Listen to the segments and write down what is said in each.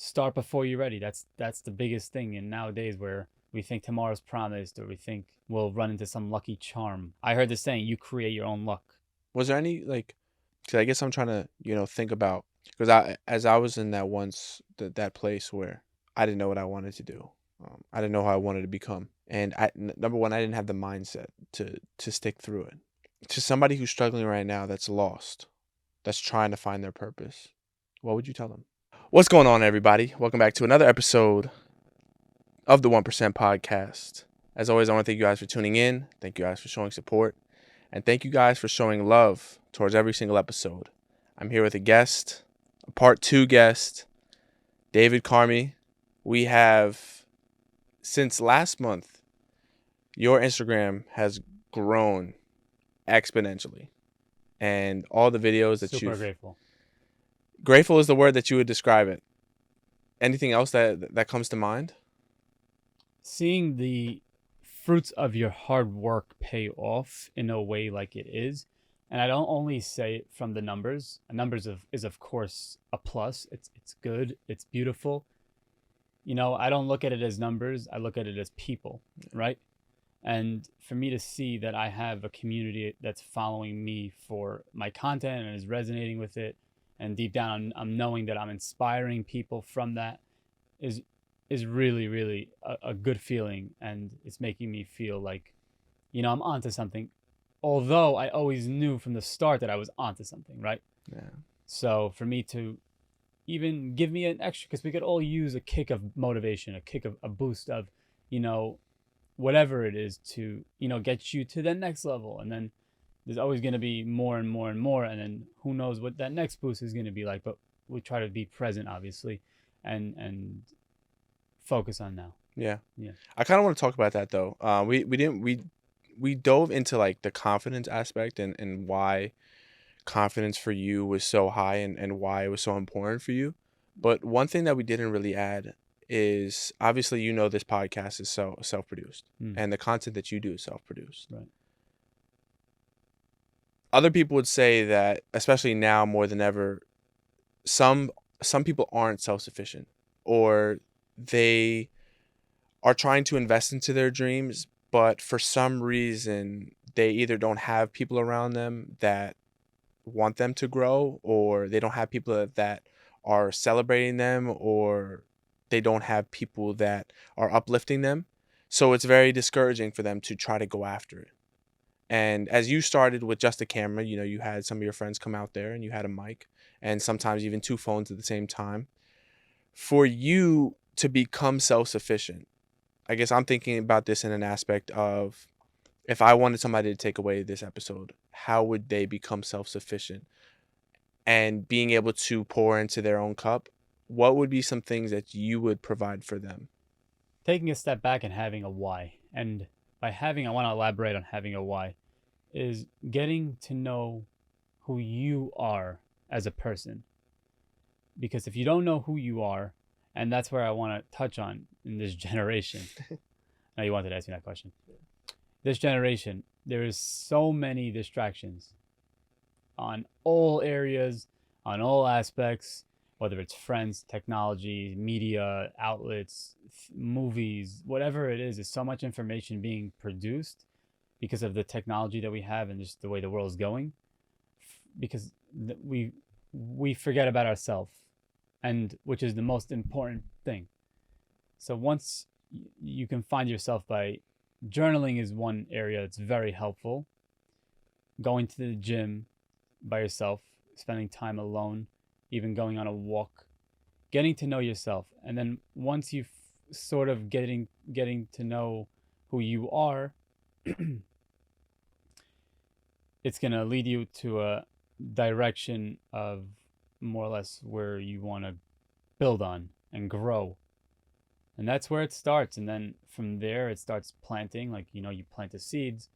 start before you're ready. That's the biggest thing. And nowadays, where we think tomorrow's promised, or we think we'll run into some lucky charm. I heard this saying: "You create your own luck." Was there any like? Because I guess I'm trying to think about, because as I was in that once that place where I didn't know what I wanted to do. I didn't know how I wanted to become, and number one, I didn't have the mindset to stick through it. To somebody who's struggling right now, that's lost, that's trying to find their purpose, what would you tell them? What's going on, everybody? Welcome back to another episode of the 1% Podcast. As always, I want to thank you guys for tuning in. Thank you guys for showing support. And thank you guys for showing love towards every single episode. I'm here with a guest, a part 2 guest, David Carmi. We have, since last month, your Instagram has grown exponentially. And all the videos that Super grateful. Grateful is the word that you would describe it. Anything else that comes to mind? Seeing the fruits of your hard work pay off in a way like it is, and I don't only say it from the numbers. Numbers is of course a plus. It's good. It's beautiful. I don't look at it as numbers. I look at it as people, right? And for me to see that I have a community that's following me for my content and is resonating with it, and deep down I'm knowing that I'm inspiring people from that, is really, really a good feeling. And it's making me feel like, I'm onto something. Although I always knew from the start that I was onto something, right? Yeah. So for me to even give me an extra, because we could all use a kick of motivation, a kick of a boost of, whatever it is to, get you to the next level. And then there's always going to be more and more and more. And then who knows what that next boost is going to be like. But we try to be present, obviously, and focus on now. Yeah. Yeah. I kind of want to talk about that though. We dove into like the confidence aspect and why confidence for you was so high and why it was so important for you. But one thing that we didn't really add is, obviously, this podcast is so self-produced, and the content that you do is self-produced. Right. Other people would say that, especially now more than ever, some people aren't self-sufficient, or they are trying to invest into their dreams, but for some reason they either don't have people around them that want them to grow, or they don't have people that are celebrating them, or they don't have people that are uplifting them. So it's very discouraging for them to try to go after it. And as you started with just a camera, you had some of your friends come out there and you had a mic, and sometimes even 2 phones at the same time. For you to become self-sufficient, I guess I'm thinking about this in an aspect of, if I wanted somebody to take away this episode, how would they become self-sufficient and being able to pour into their own cup? What would be some things that you would provide for them? Taking a step back and having a why. And by having, I want to elaborate on having a why, is getting to know who you are as a person. Because if you don't know who you are, and that's where I want to touch on in this generation. Now, you wanted to ask me that question. This generation, there is so many distractions on all areas, on all aspects, whether it's friends, technology, media outlets, movies, whatever it is. There's so much information being produced because of the technology that we have and just the way the world is going, because we forget about ourselves, and which is the most important thing. So once you can find yourself by journaling, is one area that's very helpful. Going to the gym by yourself, spending time alone, even going on a walk, getting to know yourself. And then once you've sort of getting to know who you are, it's going to lead you to a direction of more or less where you want to build on and grow. And that's where it starts. And then from there, it starts planting, like, you plant the seeds,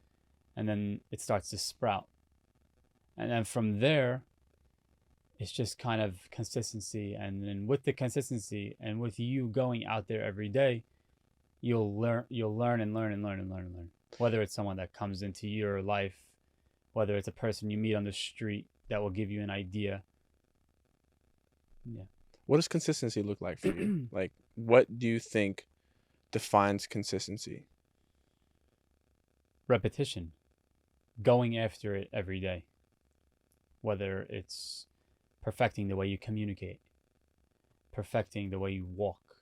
and then it starts to sprout. And then from there, it's just kind of consistency. And then with the consistency and with you going out there every day, you'll learn and learn and learn and learn and learn. Whether it's someone that comes into your life, whether it's a person you meet on the street that will give you an idea. Yeah. What does consistency look like for you? Like, what do you think defines consistency? Repetition, going after it every day, whether it's perfecting the way you communicate, perfecting the way you walk,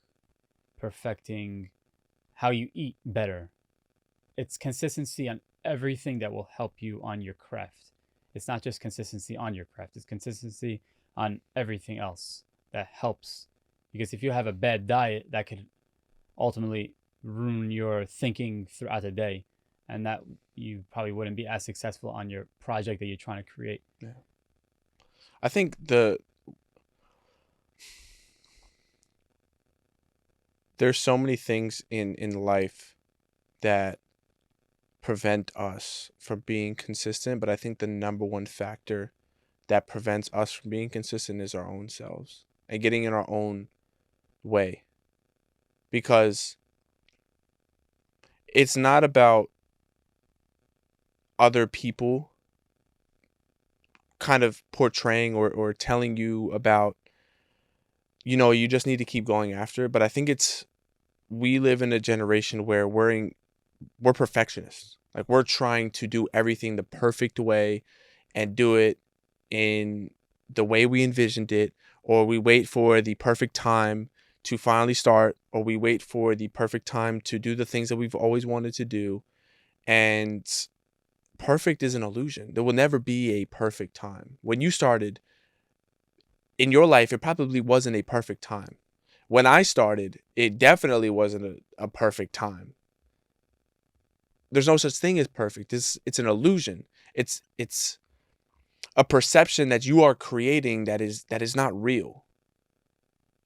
perfecting how you eat better. It's consistency on everything that will help you on your craft. It's not just consistency on your craft, it's consistency on everything else that helps. Because if you have a bad diet, that could ultimately ruin your thinking throughout the day, and that you probably wouldn't be as successful on your project that you're trying to create. Yeah. I think there's so many things in life that prevent us from being consistent, but I think the number one factor that prevents us from being consistent is our own selves and getting in our own way. Because it's not about other people kind of portraying or telling you about, you just need to keep going after it. But I think we live in a generation where we're perfectionists. Like, we're trying to do everything the perfect way and do it in the way we envisioned it, or we wait for the perfect time to finally start, or we wait for the perfect time to do the things that we've always wanted to do. And perfect is an illusion. There will never be a perfect time. When you started in your life, it probably wasn't a perfect time. When I started, it definitely wasn't a perfect time. There's no such thing as perfect. It's an illusion. It's a perception that you are creating that is not real.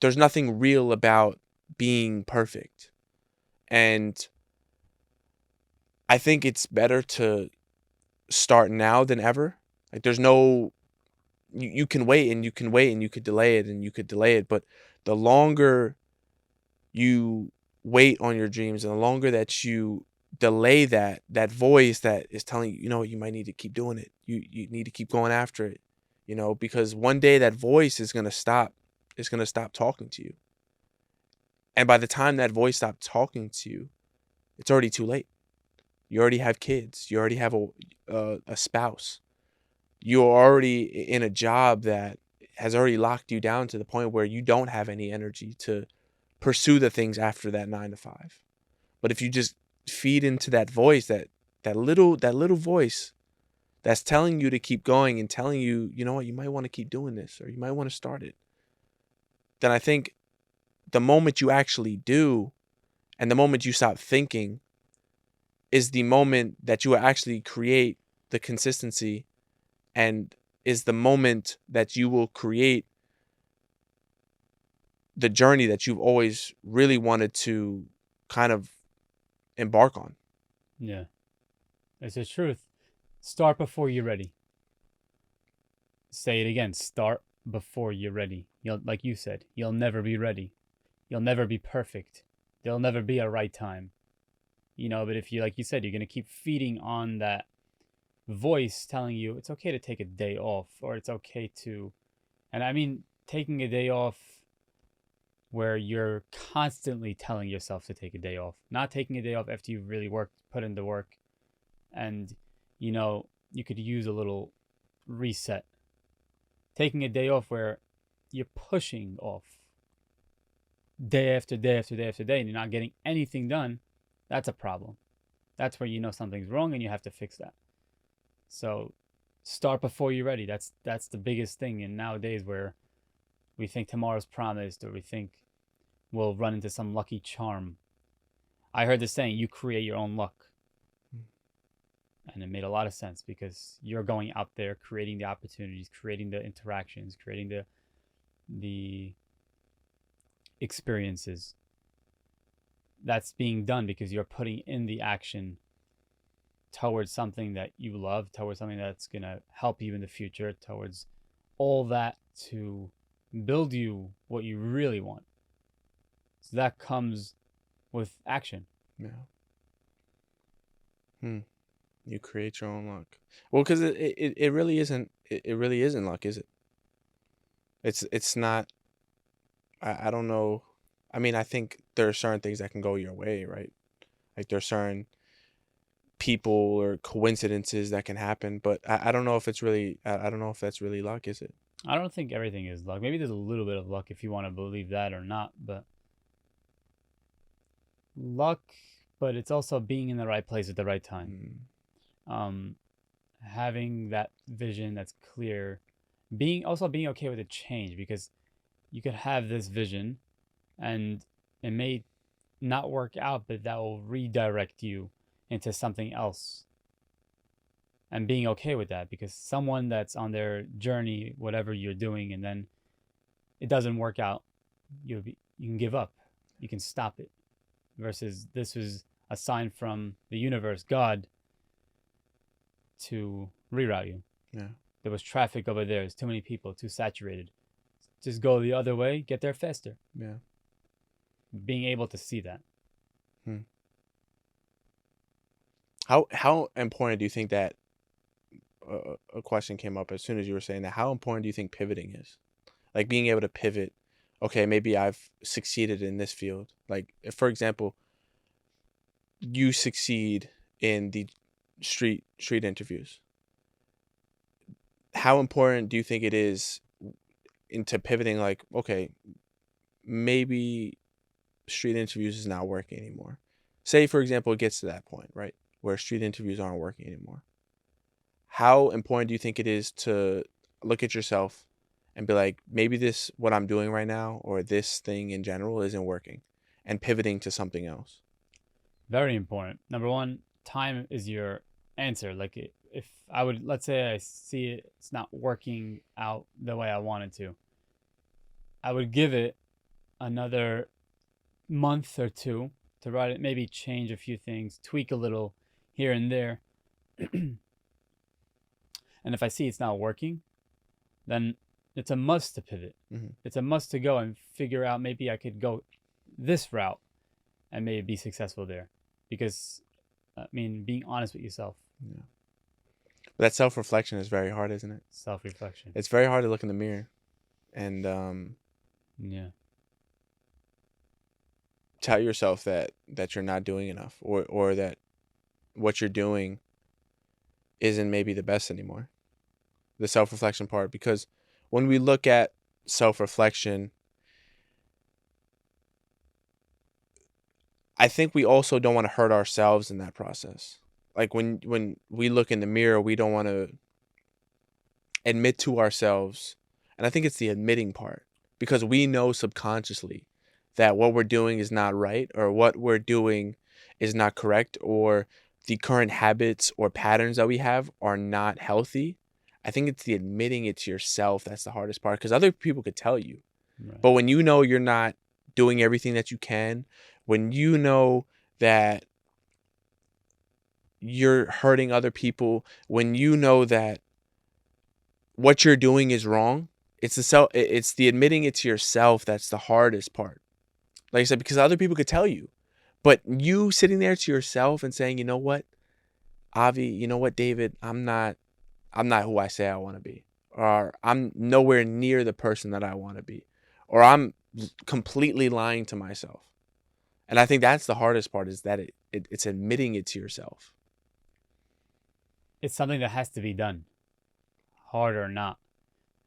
There's nothing real about being perfect. And I think it's better to start now than ever. Like, there's no you can wait and you can wait and you could delay it and you could delay it, but the longer you wait on your dreams and the longer that you delay that voice that is telling you, you might need to keep doing it. You need to keep going after it, because one day that voice is going to stop. It's going to stop talking to you. And by the time that voice stops talking to you, it's already too late. You already have kids. You already have a spouse. You're already in a job that has already locked you down to the point where you don't have any energy to pursue the things after that 9 to 5. But if you just feed into that voice, that little voice that's telling you to keep going and telling you, you know what, you might want to keep doing this or you might want to start it, then I think the moment you actually do and the moment you stop thinking is the moment that you will actually create the consistency, and is the moment that you will create the journey that you've always really wanted to kind of embark on. Yeah, it's the truth. Start before you're ready. Say it again. Start before you're ready. Like you said, you'll never be ready. You'll never be perfect. There'll never be a right time. But if you, like you said, you're going to keep feeding on that voice telling you it's okay to take a day off, or it's okay to, and I mean, taking a day off where you're constantly telling yourself to take a day off, not taking a day off after you've really put in the work, and you could use a little reset. Taking a day off where you're pushing off day after day after day after day and you're not getting anything done, that's a problem. That's where something's wrong and you have to fix that. So start before you're ready. That's the biggest thing. And nowadays, where we think tomorrow's promised, or we think we'll run into some lucky charm. I heard the saying, you create your own luck. And it made a lot of sense, because you're going out there creating the opportunities, creating the interactions, creating the experiences. That's being done because you're putting in the action towards something that you love, towards something that's going to help you in the future, towards all that to build you what you really want. So that comes with action. Yeah. You create your own luck. Well, because it really isn't luck, is it? It's not. I don't know. I mean, I think there are certain things that can go your way, right? Like there's certain people or coincidences that can happen, but I don't know if it's really I don't know if that's really luck, is it? I don't think everything is luck. Maybe there's a little bit of luck if you want to believe that or not, but luck, but it's also being in the right place at the right time. Mm, Um, Having that vision that's clear, being okay with the change because you could have this vision and it may not work out, but that will redirect you into something else. And being okay with that because someone that's on their journey, whatever you're doing, and then it doesn't work out, you can give up, you can stop it. Versus this was a sign from the universe, God, to reroute you. yeah. There was traffic over there. There's too many people, too saturated. Just go the other way, get there faster. Yeah. Being able to see that. Hmm. How important do you think that a question came up as soon as you were saying that? How important do you think pivoting is? Like being able to pivot. Okay, maybe I've succeeded in this field. Like, if, for example, you succeed in the street interviews. How important do you think it is into pivoting? Like, okay, maybe street interviews is not working anymore. Say, for example, it gets to that point, right, where street interviews aren't working anymore. How important do you think it is to look at yourself and be like, maybe this, what I'm doing right now, or this thing in general isn't working, and pivoting to something else? Very important. Number one, time is your answer. Like if I would, let's say I see it's not working out the way I wanted to, I would give it another month or two to write it, maybe change a few things, tweak a little here and there. And if I see it's not working, then it's a must to pivot. Mm-hmm. It's a must to go and figure out maybe I could go this route and maybe be successful there. Because, I mean, being honest with yourself, Yeah. But that self-reflection is very hard, isn't it? self reflection. It's very hard to look in the mirror and Yeah. tell yourself that you're not doing enough, or that what you're doing isn't maybe the best anymore. The self-reflection part, because when we look at self-reflection, I think we also don't want to hurt ourselves in that process. Like when we look in the mirror, we don't want to admit to ourselves, and I think it's the admitting part, because we know subconsciously that what we're doing is not right, or what we're doing is not correct, or the current habits or patterns that we have are not healthy. I think it's the admitting it to yourself that's the hardest part, because other people could tell you. Right. But when you know you're not doing everything that you can, when you know that you're hurting other people, when you know that what you're doing is wrong, it's the admitting it to yourself that's the hardest part. Like I said, because other people could tell you, but you sitting there to yourself and saying, you know what, Avi, you know what, David, I'm not who I say I want to be, or I'm nowhere near the person that I want to be, or I'm completely lying to myself. And I think that's the hardest part, is that it's admitting it to yourself. It's something that has to be done, hard or not.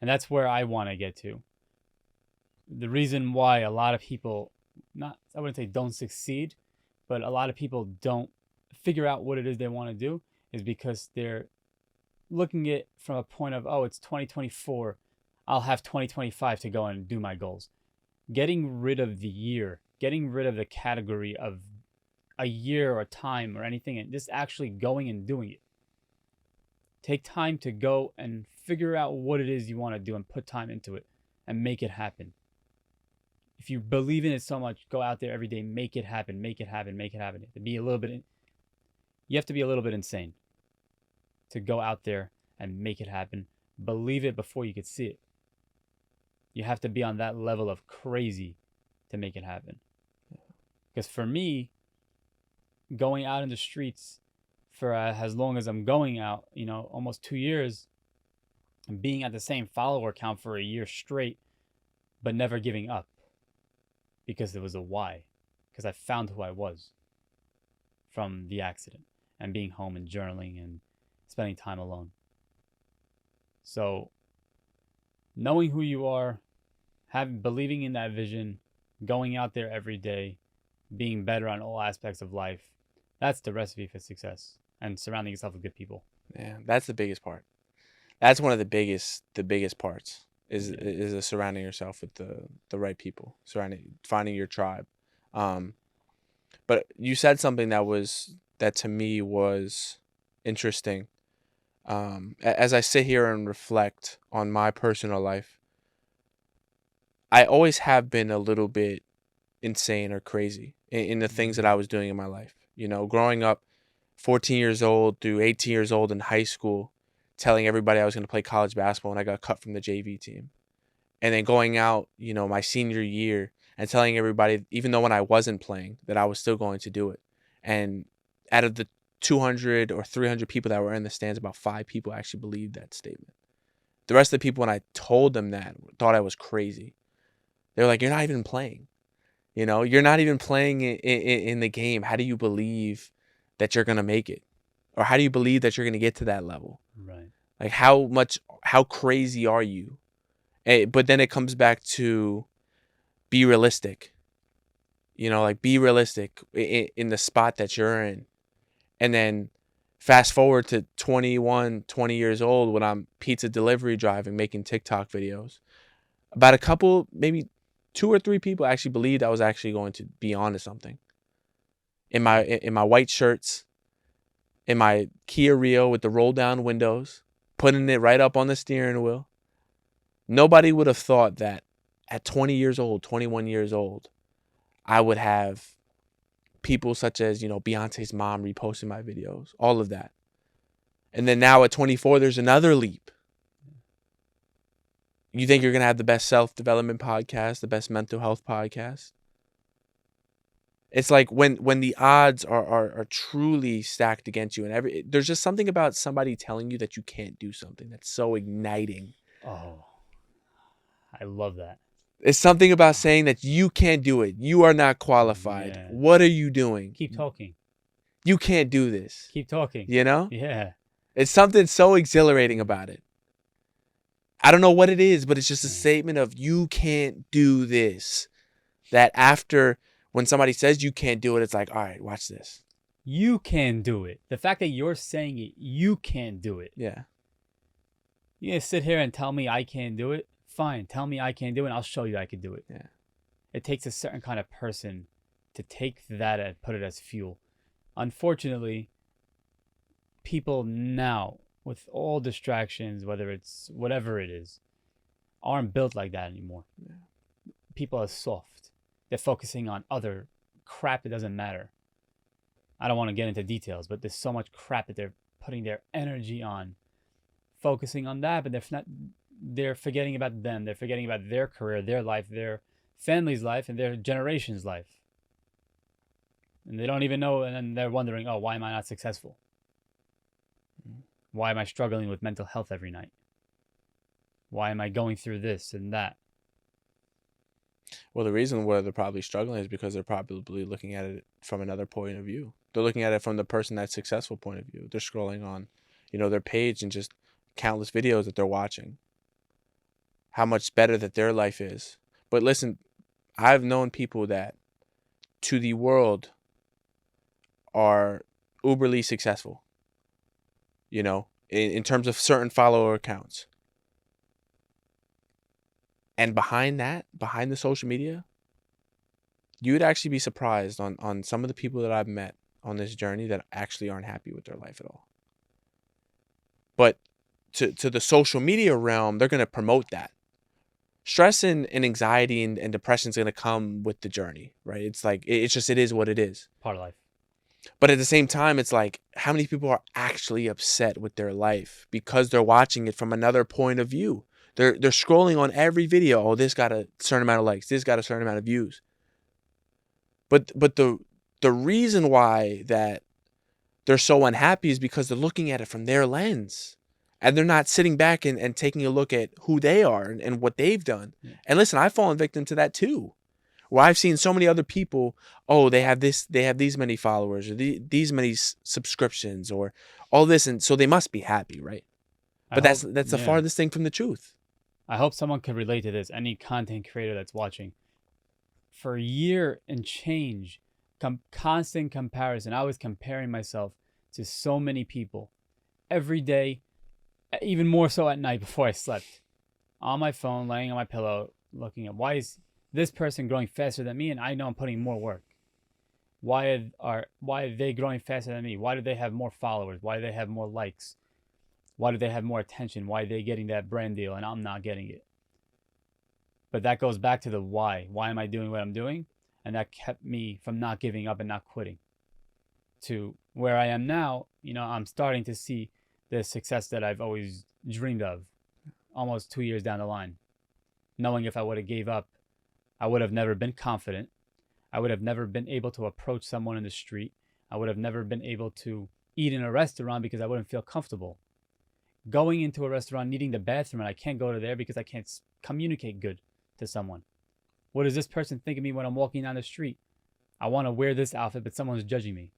And that's where I want to get to. The reason why a lot of people, not, I wouldn't say don't succeed, but a lot of people don't figure out what it is they want to do is because they're looking at it from a point of, oh, it's 2024. I'll have 2025 to go and do my goals. Getting rid of the year, getting rid of the category of a year or time or anything, and just actually going and doing it. Take time to go and figure out what it is you want to do and put time into it and make it happen. If you believe in it so much, go out there every day, make it happen, make it happen, make it happen. You have to be a little bit insane to go out there and make it happen. Believe it before you could see it. You have to be on that level of crazy to make it happen. Because for me, going out in the streets for as long as I'm going out, almost 2 years, and being at the same follower count for a year straight, but never giving up. because there was a why. Because I found who I was from the accident and being home and journaling and spending time alone. So, knowing who you are, believing in that vision, going out there every day, being better on all aspects of life, that's the recipe for success. And surrounding yourself with good people. Yeah, that's the biggest part. That's one of the biggest parts is surrounding yourself with the right people, finding your tribe. But you said something that to me was interesting. As I sit here and reflect on my personal life, I always have been a little bit insane or crazy in the things that I was doing in my life. You know, growing up 14 years old through 18 years old in high school, telling everybody I was going to play college basketball, and I got cut from the JV team. And then going out, you know, my senior year and telling everybody, even though when I wasn't playing, that I was still going to do it. And out of the 200 or 300 people that were in the stands, about 5 people actually believed that statement. The rest of the people, when I told them that, thought I was crazy. They were like, you're not even playing. You know, you're not even playing in the game. How do you believe that you're going to make it? Or how do you believe that you're going to get to that level? Right. Like, how crazy are you? But then it comes back to be realistic. You know, like, be realistic in the spot that you're in. And then fast forward to 21, 20 years old when I'm pizza delivery driving, making TikTok videos. About a couple, maybe 2 or 3 people actually believed I was actually going to be onto something. In my white shirts, in my Kia Rio with the roll down windows, putting it right up on the steering wheel. Nobody would have thought that at 20 years old, 21 years old, I would have people such as, you know, Beyonce's mom reposting my videos, all of that. And then now at 24, there's another leap. You think you're going to have the best self-development podcast, the best mental health podcast? It's like when the odds are truly stacked against you, and there's just something about somebody telling you that you can't do something that's so igniting. Oh, I love that. It's something about saying that you can't do it. You are not qualified. Yeah. What are you doing? Keep talking. You can't do this. Keep talking. You know? Yeah. It's something so exhilarating about it. I don't know what it is, but it's just a statement of you can't do this. That after, when somebody says you can't do it, it's like, all right, watch this. You can do it. The fact that you're saying it, you can do it. Yeah. You're going to sit here and tell me I can't do it? Fine. Tell me I can't do it, and I'll show you I can do it. Yeah. It takes a certain kind of person to take that and put it as fuel. Unfortunately, people now, with all distractions, whether it's whatever it is, aren't built like that anymore. Yeah. People are soft. They're focusing on other crap that doesn't matter. I don't want to get into details, but there's so much crap that they're putting their energy on, focusing on that, but they're forgetting about them. They're forgetting about their career, their life, their family's life, and their generation's life. And they don't even know, and then they're wondering, oh, why am I not successful? Why am I struggling with mental health every night? Why am I going through this and that? Well, the reason why they're probably struggling is because they're probably looking at it from another point of view. They're looking at it from the person that's successful point of view. They're scrolling on, you know, their page and just countless videos that they're watching. How much better that their life is. But listen, I've known people that to the world are uberly successful, you know, in terms of certain follower accounts. And behind that, behind the social media, you would actually be surprised on some of the people that I've met on this journey that actually aren't happy with their life at all. But to the social media realm, they're going to promote that. Stress and anxiety and depression is going to come with the journey, right? It's like, it is what it is. Part of life. But at the same time, it's like, how many people are actually upset with their life because they're watching it from another point of view? They're scrolling on every video. Oh, this got a certain amount of likes. This got a certain amount of views. But the reason why that they're so unhappy is because they're looking at it from their lens. And they're not sitting back and taking a look at who they are and what they've done. Yeah. And listen, I've fallen victim to that too. Where I've seen so many other people, oh, they have this, they have these many followers, or these many subscriptions, or all this, and so they must be happy, right? I But hope, that's the yeah. farthest thing from the truth. I hope someone could relate to this. Any content creator that's watching. For a year and change, constant comparison. I was comparing myself to so many people every day, even more so at night before I slept. On my phone, laying on my pillow, looking at why is this person growing faster than me, and I know I'm putting more work. Why are they growing faster than me? Why do they have more followers? Why do they have more likes? Why do they have more attention? Why are they getting that brand deal and I'm not getting it? But that goes back to the why. Why am I doing what I'm doing? And that kept me from not giving up and not quitting. To where I am now, I'm starting to see the success that I've always dreamed of almost 2 years down the line. Knowing if I would have gave up, I would have never been confident. I would have never been able to approach someone in the street. I would have never been able to eat in a restaurant because I wouldn't feel comfortable. Going into a restaurant, needing the bathroom, and I can't go to there because I can't communicate good to someone. What does this person think of me when I'm walking down the street? I want to wear this outfit, but someone's judging me.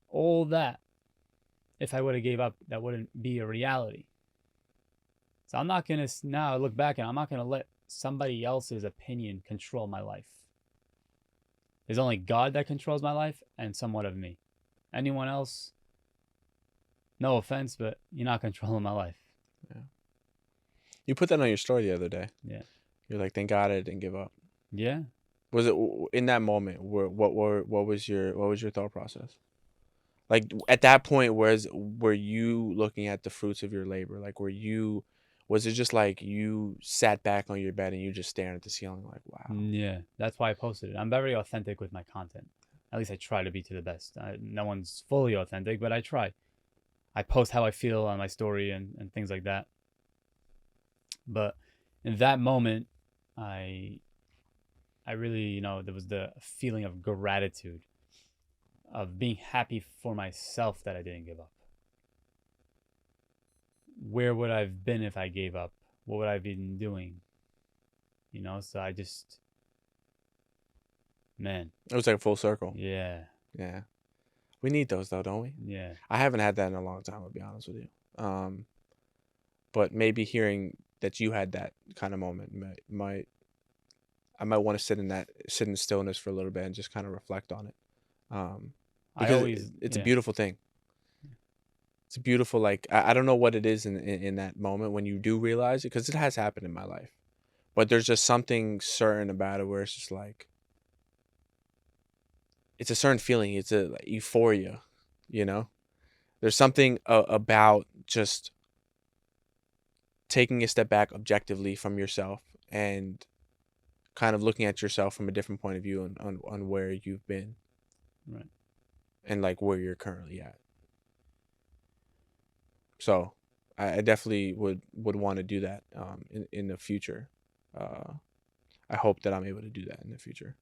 All that, if I would have gave up, that wouldn't be a reality. So I'm not going to now look back and I'm not going to let somebody else's opinion control my life. There's only God that controls my life and somewhat of me. Anyone else, no offense, but you're not controlling my life. Yeah. You put that on your story the other day. Yeah. You're like, thank God I didn't give up. Yeah. Was it in that moment? What was your thought process? Like at that point, were you looking at the fruits of your labor? Like was it just like you sat back on your bed and you just staring at the ceiling like, wow? Yeah. That's why I posted it. I'm very authentic with my content. At least I try to be to the best. No one's fully authentic, but I try. I post how I feel on my story and things like that. But in that moment, I really, there was the feeling of gratitude, of being happy for myself that I didn't give up. Where would I have been if I gave up? What would I have been doing? So I just, man, It was like a full circle. yeah, Yeah. We need those though, don't we? yeah, I haven't had that in a long time, I'll be honest with you. But maybe hearing that you had that kind of moment I might want to sit in stillness for a little bit and just kind of reflect on it. Because it's a yeah, beautiful thing. It's a beautiful, like, I don't know what it is in that moment when you do realize it, because it has happened in my life. But there's just something certain about it where it's just like, it's a certain feeling. It's a like, euphoria, you know? There's something about just taking a step back objectively from yourself and kind of looking at yourself from a different point of view on where you've been right. and like where you're currently at. So I definitely would want to do that in the future. I hope that I'm able to do that in the future.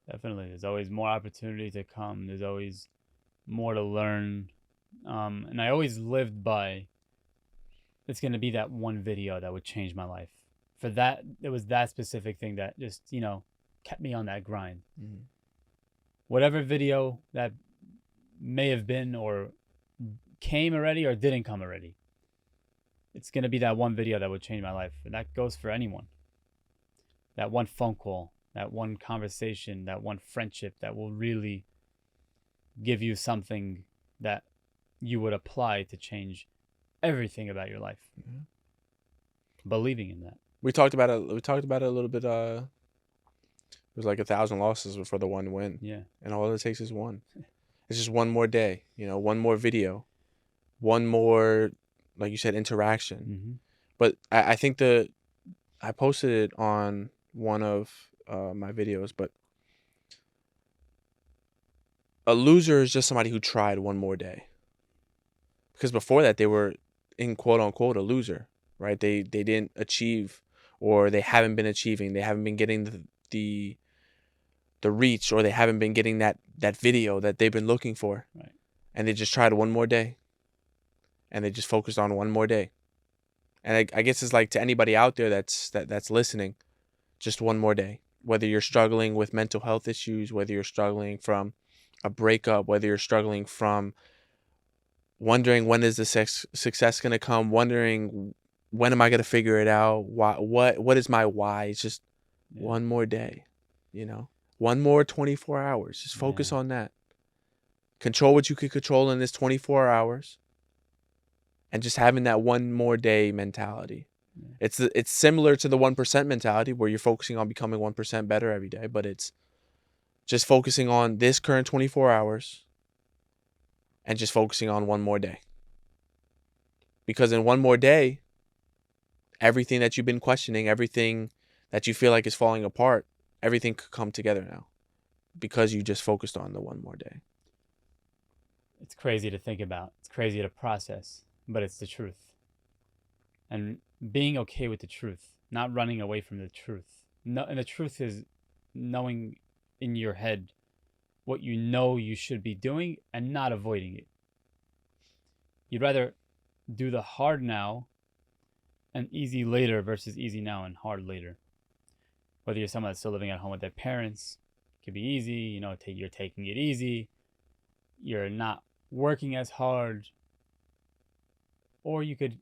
Definitely. There's always more opportunity to come. There's always more to learn. And I always lived by, it's going to be that one video that would change my life. For that, it was that specific thing that just, kept me on that grind. Mm-hmm. Whatever video that may have been or came already or didn't come already, it's going to be that one video that would change my life. And that goes for anyone. That one phone call, that one conversation, that one friendship that will really give you something that you would apply to change everything about your life. Mm-hmm. Believing in that. We talked about it. We talked about it a little bit. It was like 1,000 losses before the one win. Yeah. And all it takes is one. It's just one more day. One more video, one more, like you said, interaction. Mm-hmm. But I think I posted it on one of my videos. But a loser is just somebody who tried one more day. Because before that, they were in quote unquote a loser, right? They didn't achieve, or they haven't been achieving. They haven't been getting the reach, or they haven't been getting that video that they've been looking for. Right. And they just tried one more day. And they just focused on one more day. And I guess it's like to anybody out there that's listening, just one more day. whether you're struggling with mental health issues, whether you're struggling from a breakup, whether you're struggling from wondering when is the success going to come, wondering when am I going to figure it out, what is my why. It's just Yeah. one more day, one more 24 hours. Just focus Yeah. on that. Control what you can control in this 24 hours, and just having that one more day mentality. Yeah. It's similar to the 1% mentality, where you're focusing on becoming 1% better every day, but it's just focusing on this current 24 hours and just focusing on one more day. Because in one more day, everything that you've been questioning, everything that you feel like is falling apart, everything could come together now because you just focused on the one more day. It's crazy to think about. It's crazy to process, but it's the truth. And being okay with the truth, not running away from the truth. No, and the truth is knowing in your head what you know you should be doing and not avoiding it. You'd rather do the hard now and easy later versus easy now and hard later. Whether you're someone that's still living at home with their parents, it could be easy, you're taking it easy, you're not working as hard, or you could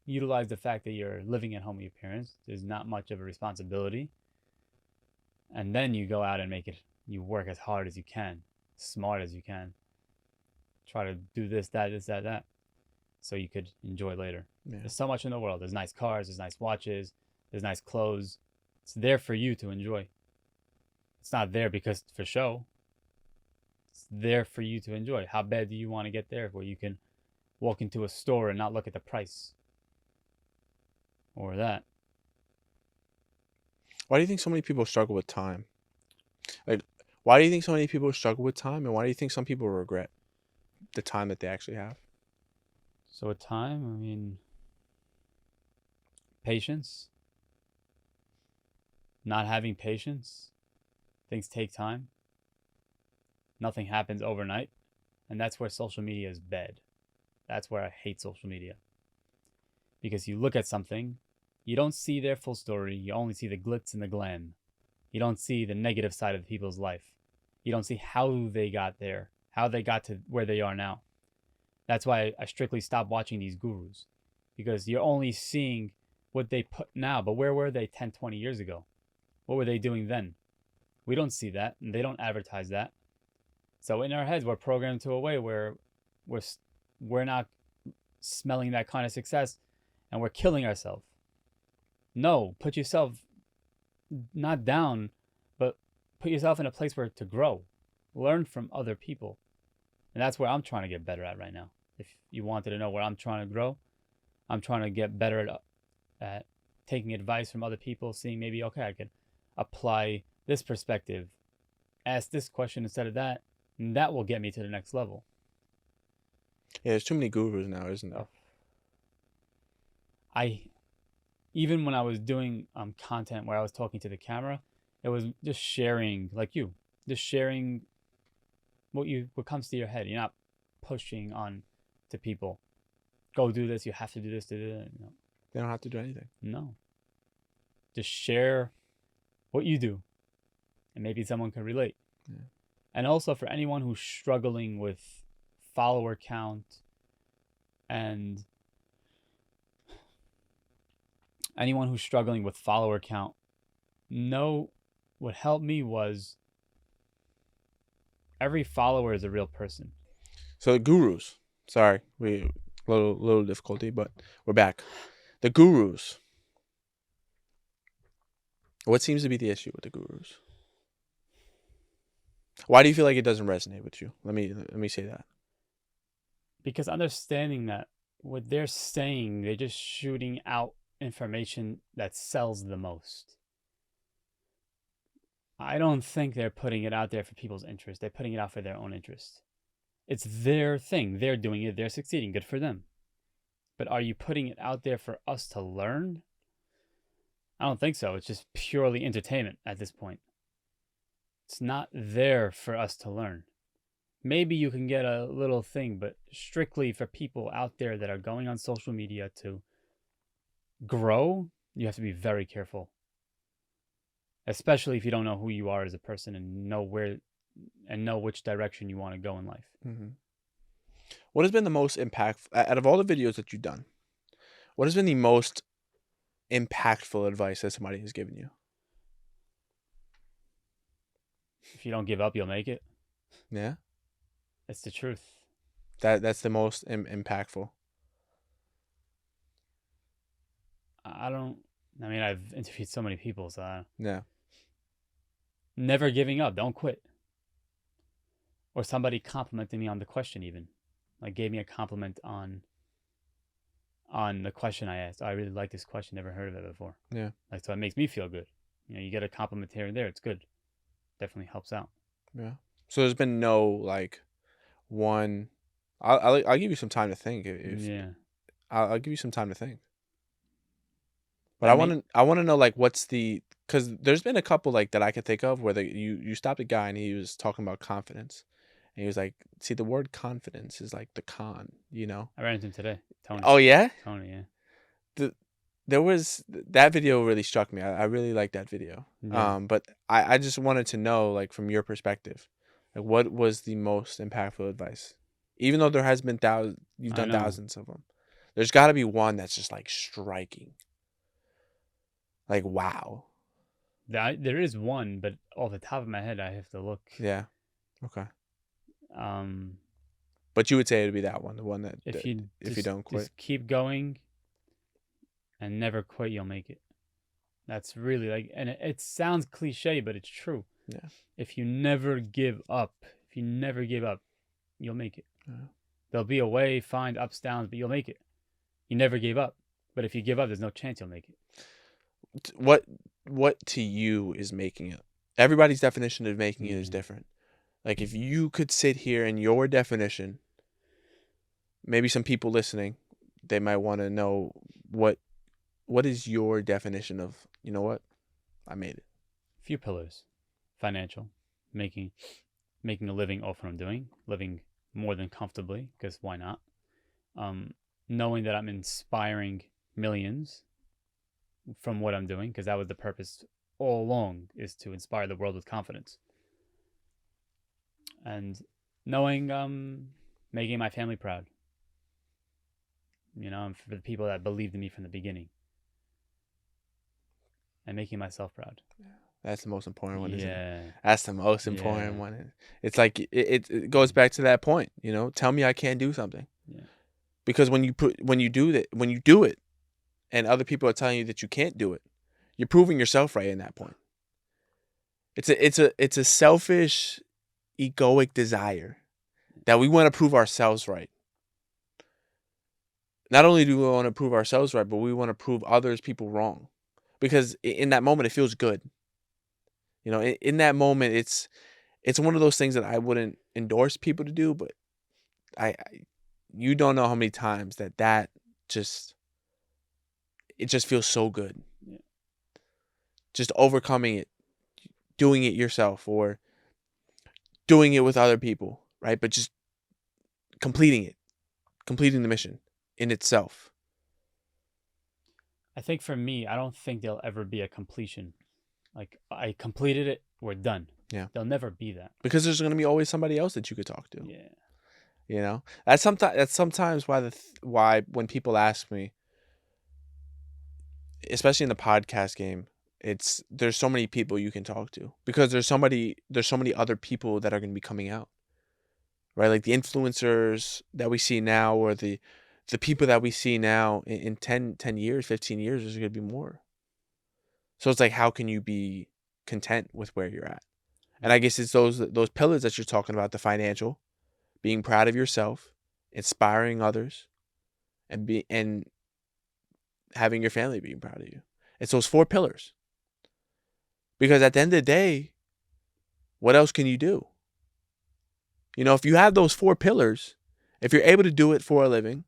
utilize the fact that you're living at home with your parents. There's not much of a responsibility. And then you go out and you work as hard as you can, smart as you can. Try to do this, that, so you could enjoy later. Yeah. There's so much in the world. There's nice cars, there's nice watches, there's nice clothes. It's there for you to enjoy. It's not there because for show. It's there for you to enjoy. How bad do you want to get there where you can walk into a store and not look at the price? Or that. Why do you think so many people struggle with time? Like, why do you think so many people struggle with time, and why do you think some people regret the time that they actually have? So with time, patience. Not having patience. Things take time. Nothing happens overnight. And that's where social media is bad. That's where I hate social media. Because you look at something, you don't see their full story. You only see the glitz and the glam. You don't see the negative side of people's life. You don't see how they got there, how they got to where they are now. That's why I strictly stopped watching these gurus. Because you're only seeing what they put now. But where were they 10, 20 years ago? What were they doing then? We don't see that, and they don't advertise that. So in our heads, we're programmed to a way where we're not smelling that kind of success, and we're killing ourselves. No, put yourself not down, but put yourself in a place where to grow, learn from other people, and that's where I'm trying to get better at right now. If you wanted to know where I'm trying to grow, I'm trying to get better at taking advice from other people, seeing maybe okay, I could apply this perspective, ask this question instead of that, and that will get me to the next level. Yeah, there's too many gurus now, isn't there? Even when I was doing content where I was talking to the camera, it was just sharing, like you, just sharing what comes to your head. You're not pushing on to people. Go do this. You have to do this. Do that. They don't have to do anything. No. Just share what you do, and maybe someone can relate. Yeah. And also for anyone who's struggling with follower count and anyone who's struggling with follower count, know what helped me was every follower is a real person. So the gurus, sorry, we little difficulty, but we're back. The gurus. What seems to be the issue with the gurus? Why do you feel like it doesn't resonate with you? Let me say that. Because understanding that what they're saying, they're just shooting out information that sells the most. I don't think they're putting it out there for people's interest. They're putting it out for their own interest. It's their thing. They're doing it. They're succeeding. Good for them. But are you putting it out there for us to learn? I don't think so. It's just purely entertainment at this point. It's not there for us to learn. Maybe you can get a little thing, but strictly for people out there that are going on social media to grow, you have to be very careful. especially if you don't know who you are as a person and know which direction you want to go in life. Mm-hmm. What has been the most impactful out of all the videos that you've done? What has been the most impactful advice that somebody has given you? If you don't give up, you'll make it. Yeah, It's the truth. that's the most impactful. I don't. I mean, I've interviewed so many people, so Yeah, never giving up. Don't quit. Or somebody complimenting me on the question, even like gave me a compliment on the question I asked. Oh, I really like this question. Never heard of it before. yeah, Like, so it makes me feel good. You get a compliment here and there. It's good. Definitely helps out. yeah. So there's been no like one. I'll give you some time to think. If Yeah. I'll give you some time to think. But That may I want to know like what's the, because there's been a couple like that I could think of where you stopped a guy and he was talking about confidence, and he was like, see, the word confidence is like the con, you know? I ran into him today. Tony. Oh yeah, Tony, yeah. there was that video really struck me. I really liked that video. Yeah. But I just wanted to know like from your perspective, like what was the most impactful advice? Even though there has been you've I done know. thousands of them, there's got to be one that's just like striking. Like wow. There is one, but off the top of my head, I have to look. Yeah. Okay. Um, But you would say it'd be that one, the one that if you if you don't quit. just keep going and never quit, you'll make it. That's really like, and it sounds cliche, but it's true. Yeah. If you never give up, you'll make it. Yeah. There'll be a way, find ups, downs, but you'll make it. You never gave up. But if you give up, there's no chance you'll make it. What to you is making it? Everybody's definition of making it is Mhm. different. Like if you could sit here and your definition, maybe some people listening, they might want to know what is your definition of, you know what? I made it. Few pillars: financial, making a living off what I'm doing, living more than comfortably, because why not? Knowing that I'm inspiring millions from what I'm doing, because that was the purpose all along, is to inspire the world with confidence. And knowing making my family proud. And for the people that believed in me from the beginning. And making myself proud. That's the most important one, isn't it? Yeah. That's the most important Yeah. one. It's like it goes back to that point, you know. Tell me I can't do something. Yeah. Because when you do it, and other people are telling you that you can't do it, you're proving yourself right in that point. It's a selfish, egoic desire that we want to prove ourselves right. Not only do we want to prove ourselves right, but we want to prove others, people wrong. Because in that moment, it feels good. You know, in that moment, it's one of those things that I wouldn't endorse people to do, but you don't know how many times that just, it just feels so good. Yeah. Just overcoming it, doing it yourself, or doing it with other people, right? But just completing the mission in itself. I think for me, I don't think there'll ever be a completion. Like, I completed it, we're done. Yeah. There'll never be that. Because there's going to be always somebody else that you could talk to. Yeah. You know, that's sometimes why when people ask me, especially in the podcast game, there's so many people you can talk to, because there's so many other people that are going to be coming out, right? Like the influencers that we see now, or the people that we see now in 10 years, 15 years, there's going to be more. So it's like, how can you be content with where you're at? And I guess it's those pillars that you're talking about: the financial, being proud of yourself, inspiring others, and having your family being proud of you. It's those 4 pillars. Because at the end of the day, what else can you do? You know, if you have those 4 pillars, if you're able to do it for a living,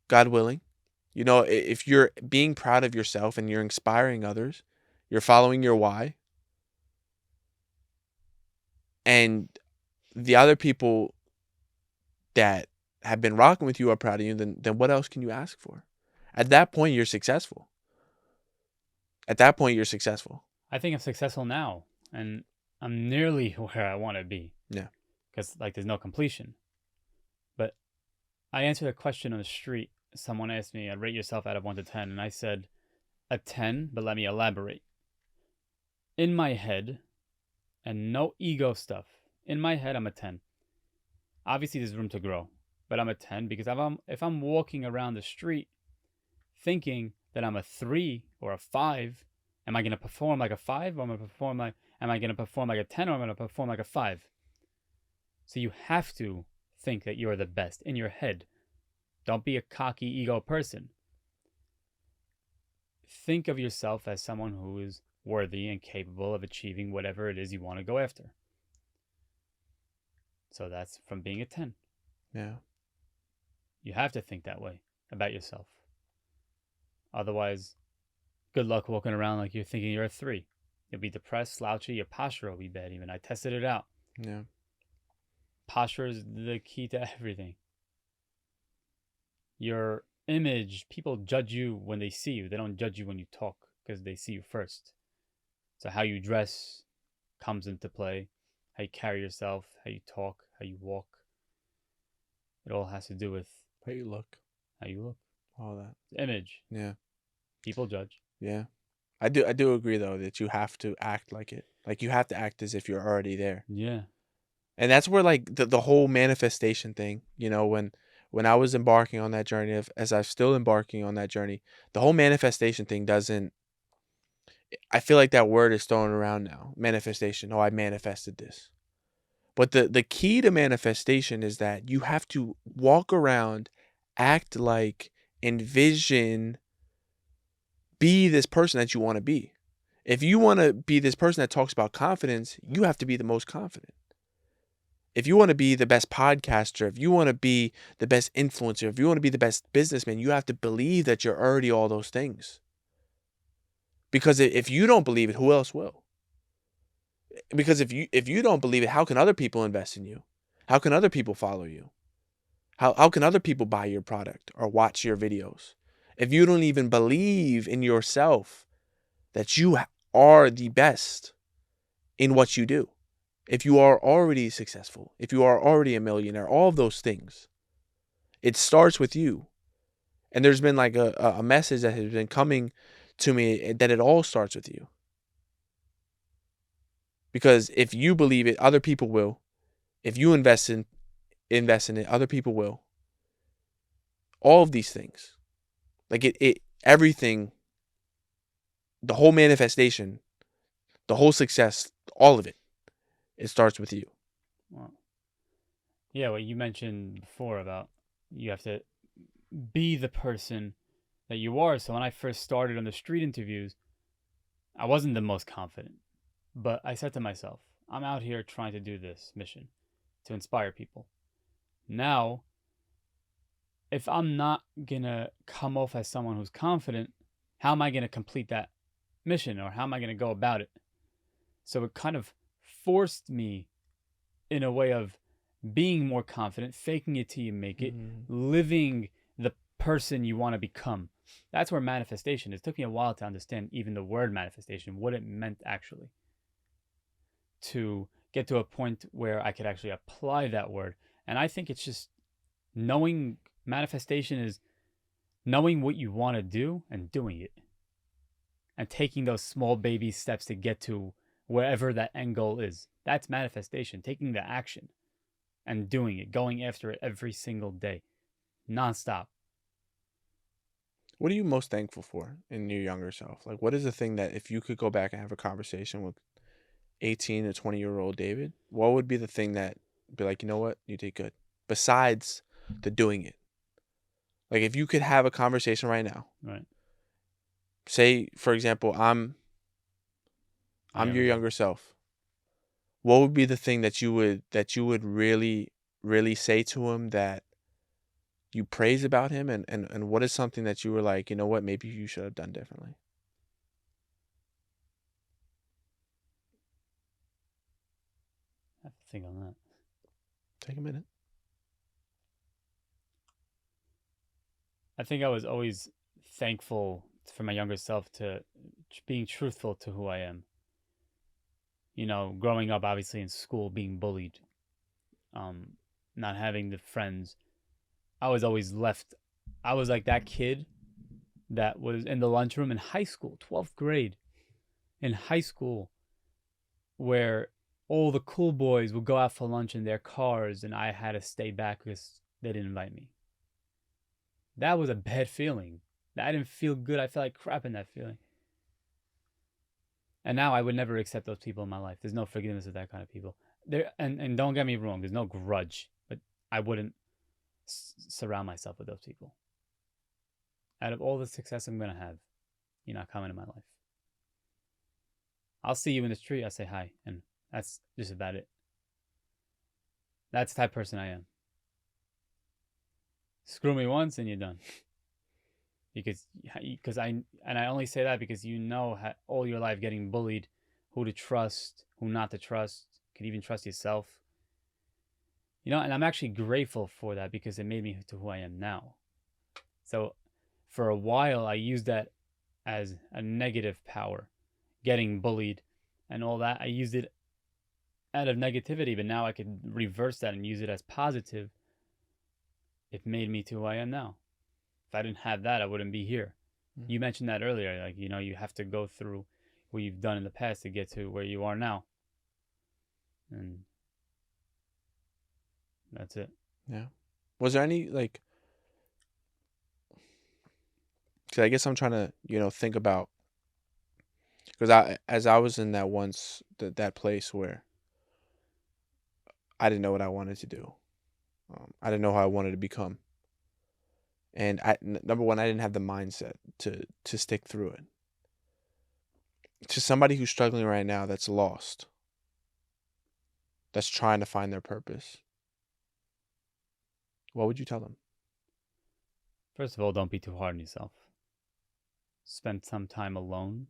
God willing, you know, if you're being proud of yourself and you're inspiring others, you're following your why, and the other people that have been rocking with you are proud of you, then what else can you ask for? At that point, you're successful. I think I'm successful now, and I'm nearly where I want to be Yeah. because like there's no completion. But I answered a question on the street. Someone asked me, "Rate yourself out of 1 to 10," and I said a 10. But let me elaborate. In my head, and no ego stuff. In my head, I'm a 10. Obviously, there's room to grow, but I'm a 10 because if I'm walking around the street thinking that I'm a 3 or a 5, am I going to perform like a 5 or am I going to perform like a 10 or am I going to perform like a 5? So you have to think that you're the best in your head. Don't be a cocky ego person. Think of yourself as someone who is worthy and capable of achieving whatever it is you want to go after. So that's from being a 10. Yeah. You have to think that way about yourself. Otherwise, good luck walking around like you're thinking you're a 3. You'll be depressed, slouchy, your posture will be bad even. I tested it out. Yeah. Posture is the key to everything. Your image, people judge you when they see you. They don't judge you when you talk because they see you first. So how you dress comes into play. How you carry yourself, how you talk, how you walk. It all has to do with How you look. how you look. All that. Image. Yeah. People judge. Yeah. I do agree though that you have to act like it. Like you have to act as if you're already there. Yeah. And that's where like the whole manifestation thing, when I was embarking on that journey of as I'm still embarking on that journey, the whole manifestation thing doesn't I feel like that word is thrown around now. Manifestation. Oh, I manifested this. But the key to manifestation is that you have to walk around, act like, envision, be this person that you want to be. If you want to be this person that talks about confidence, you have to be the most confident. If you want to be the best podcaster, if you want to be the best influencer, if you want to be the best businessman, you have to believe that you're already all those things. Because if you don't believe it, who else will? Because if you don't believe it, how can other people invest in you? How can other people follow you? How can other people buy your product or watch your videos? If you don't even believe in yourself that you are the best in what you do, if you are already successful, if you are already a millionaire, all of those things, it starts with you. And there's been like a message that has been coming to me that it all starts with you. Because if you believe it, other people will. If you invest in it, other people will. All of these things. Like everything, the whole manifestation, the whole success, all of it, it starts with you. Well, yeah, what you mentioned before about you have to be the person that you are. So when I first started on the street interviews, I wasn't the most confident. But I said to myself, I'm out here trying to do this mission to inspire people. Now, if I'm not going to come off as someone who's confident, how am I going to complete that mission or how am I going to go about it? So it kind of forced me in a way of being more confident, faking it till you make it, Mm-hmm. living the person you want to become. That's where manifestation is. It took me a while to understand even the word manifestation, what it meant actually, to get to a point where I could actually apply that word. And I think it's just knowing manifestation is knowing what you want to do and doing it and taking those small baby steps to get to wherever that end goal is. That's manifestation, taking the action and doing it, going after it every single day, nonstop. What are you most thankful for in your younger self? Like, what is the thing that if you could go back and have a conversation with 18 to 20-year-old David, what would be the thing that be like, you know what, you did good? Besides the doing it. Like, if you could have a conversation right now, Right. say, for example, My I'm your younger self. younger self. What would be the thing that you would really, really say to him that you praise about him, and what is something that you were like, you know what, maybe you should have done differently? I have to think on that. Take a minute. I think I was always thankful for my younger self to being truthful to who I am. growing up obviously in school, being bullied, not having the friends. I was always left. I was like that kid that was in the lunchroom in high school, 12th grade, in high school, where all the cool boys would go out for lunch in their cars and I had to stay back because they didn't invite me. That was a bad feeling. I didn't feel good. I felt like crap in that feeling. And now I would never accept those people in my life. There's no forgiveness of that kind of people. And don't get me wrong, there's no grudge, but I wouldn't surround myself with those people. Out of all the success I'm going to have, you're not coming in my life. I'll see you in the street, I say hi, and that's just about it. That's the type of person I am. Screw me once and you're done. Because I only say that because all your life getting bullied, who to trust, who not to trust, can even trust yourself. And I'm actually grateful for that because it made me to who I am now. So for a while, I used that as a negative power, getting bullied and all that. I used it out of negativity, but now I could reverse that and use it as positive. It made me to who I am now. If I didn't have that, I wouldn't be here. You mentioned that earlier. Like, you have to go through what you've done in the past to get to where you are now. And that's it. Yeah. Was there any, like, because I guess I'm trying to, think about, because as I was in that place where I didn't know what I wanted to do. I didn't know how I wanted to become. And number one, I didn't have the mindset to stick through it. To somebody who's struggling right now, that's lost, that's trying to find their purpose, what would you tell them? First of all, don't be too hard on yourself. Spend some time alone.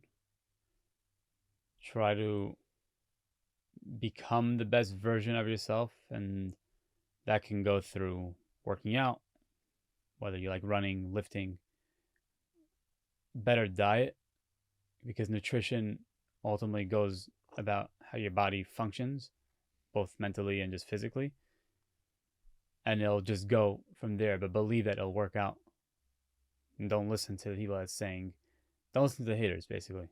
Try to become the best version of yourself, and that can go through working out, whether you like running, lifting, better diet, because nutrition ultimately goes about how your body functions, both mentally and just physically. And it'll just go from there, but believe that it'll work out. And don't listen to the people that's saying, don't listen to the haters, basically.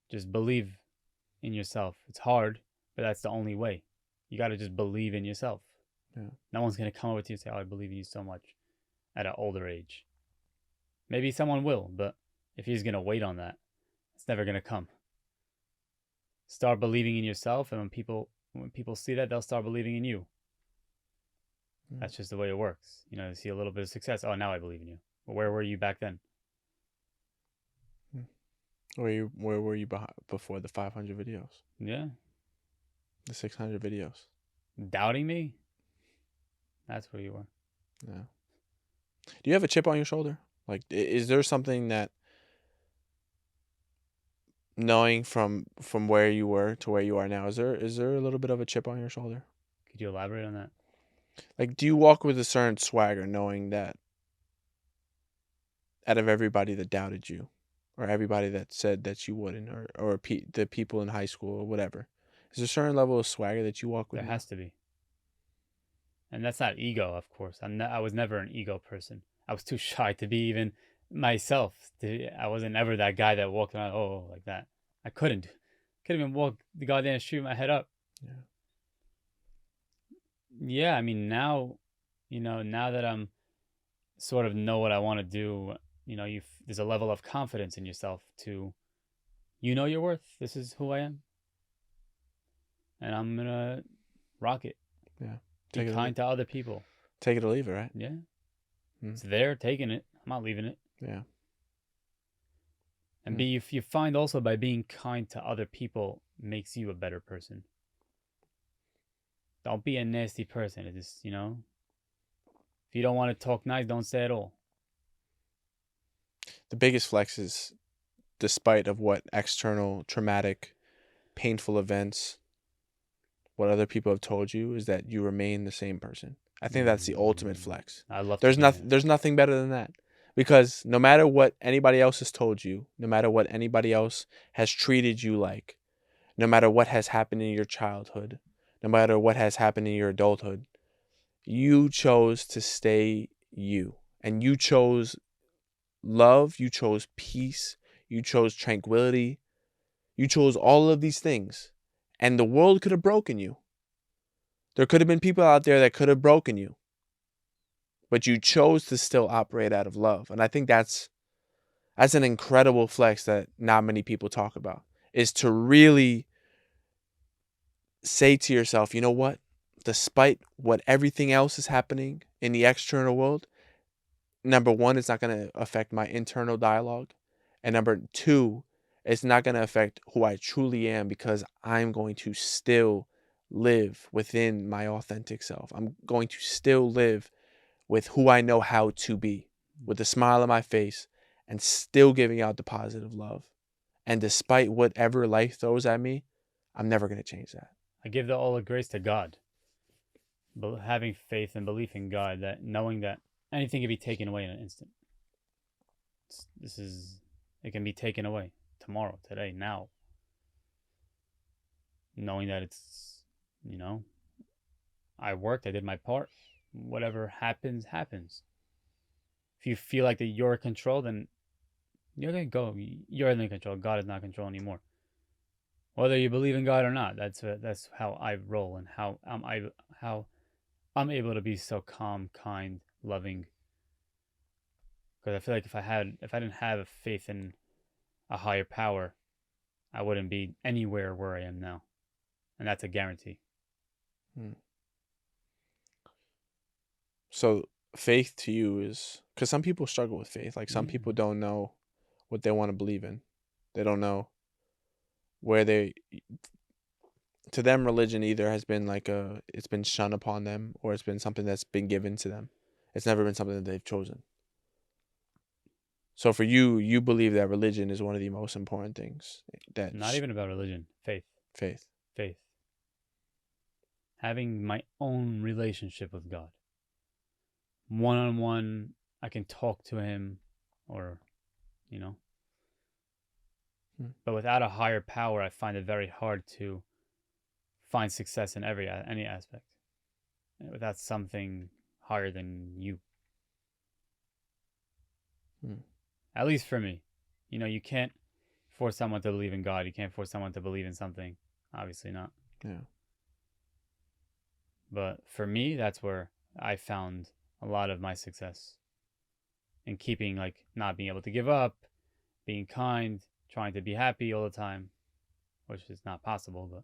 Just believe in yourself. It's hard, but that's the only way. You got to just believe in yourself. Yeah. No one's going to come over to you and say, oh, I believe in you so much at an older age. Maybe someone will, but if he's going to wait on that, it's never going to come. Start believing in yourself, and when people see that, they'll start believing in you. That's just the way it works. You see a little bit of success. Oh, now I believe in you. Well, where were you back then? Where were you before the 500 videos? Yeah. The 600 videos? Doubting me? That's where you were. Yeah. Do you have a chip on your shoulder? Like, is there something that, knowing from where you were to where you are now, is there a little bit of a chip on your shoulder? Could you elaborate on that? Like, do you walk with a certain swagger, knowing that out of everybody that doubted you, or everybody that said that you wouldn't, or the people in high school or whatever, is there a certain level of swagger that you walk with? There has to be. And that's not ego, of course. I was never an ego person. I was too shy to be even myself. I wasn't ever that guy that walked around, like that. I couldn't even walk the goddamn street with my head up. Yeah. Yeah, I mean, now that I'm sort of know what I want to do, there's a level of confidence in yourself to, your worth. This is who I am. And I'm going to rock it. Yeah. Be kind to other people. Take it or leave it, right? Yeah. It's there, taking it. I'm not leaving it. Yeah. And if you find also by being kind to other people makes you a better person. Don't be a nasty person. It just, if you don't want to talk nice, don't say it all. The biggest flex is, despite of what external traumatic, painful events, what other people have told you, is that you remain the same person. I think that's the ultimate flex. I love. There's nothing better than that, because no matter what anybody else has told you, no matter what anybody else has treated you like, no matter what has happened in your childhood, no matter what has happened in your adulthood, you chose to stay you. And you chose love, you chose peace, you chose tranquility, you chose all of these things. And the world could have broken you. There could have been people out there that could have broken you. But you chose to still operate out of love. And I think that's an incredible flex that not many people talk about, is to really say to yourself, you know what? Despite what everything else is happening in the external world, number one, it's not going to affect my internal dialogue. And number two, it's not going to affect who I truly am, because I'm going to still live within my authentic self. I'm going to still live with who I know how to be, with a smile on my face, and still giving out the positive love. And despite whatever life throws at me, I'm never going to change that. I give all the grace to God. But having faith and belief in God, that knowing that anything can be taken away in an instant. It can be taken away tomorrow, today, now. Knowing that I worked, I did my part. Whatever happens, happens. If you feel like that you're in control, then you're going to go. You're in control. God is not in control anymore. Whether you believe in God or not, that's how I roll, and how I'm able to be so calm, kind, loving. Because I feel like if I didn't have a faith in a higher power, I wouldn't be anywhere where I am now, and that's a guarantee. So faith to you is, because some people struggle with faith. Like some people don't know what they want to believe in. They don't know where to them, religion either has been it's been shunned upon them, or it's been something that's been given to them. It's never been something that they've chosen. So for you, you believe that religion is one of the most important things. That Not even about religion, faith. Faith. Having my own relationship with God. One-on-one, I can talk to him, or, But without a higher power, I find it very hard to find success in any aspect. Without something higher than you. At least for me. You can't force someone to believe in God. You can't force someone to believe in something. Obviously not. Yeah. But for me, that's where I found a lot of my success. In keeping, not being able to give up, being kind, trying to be happy all the time, which is not possible, but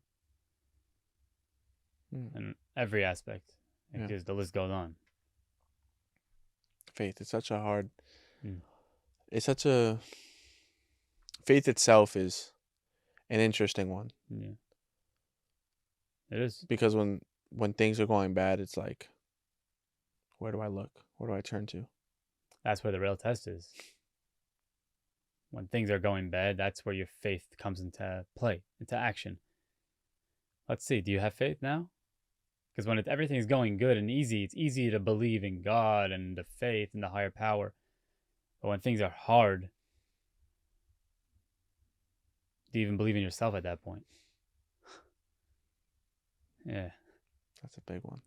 in every aspect, because the list goes on. Faith, it's such a hard... Faith itself is an interesting one. Yeah. It is. Because when things are going bad, it's like, where do I look? Where do I turn to? That's where the real test is. When things are going bad, that's where your faith comes into play, into action. Let's see, do you have faith now? Because when everything's going good and easy, it's easy to believe in God and the faith and the higher power. But when things are hard, do you even believe in yourself at that point? Yeah. That's a big one.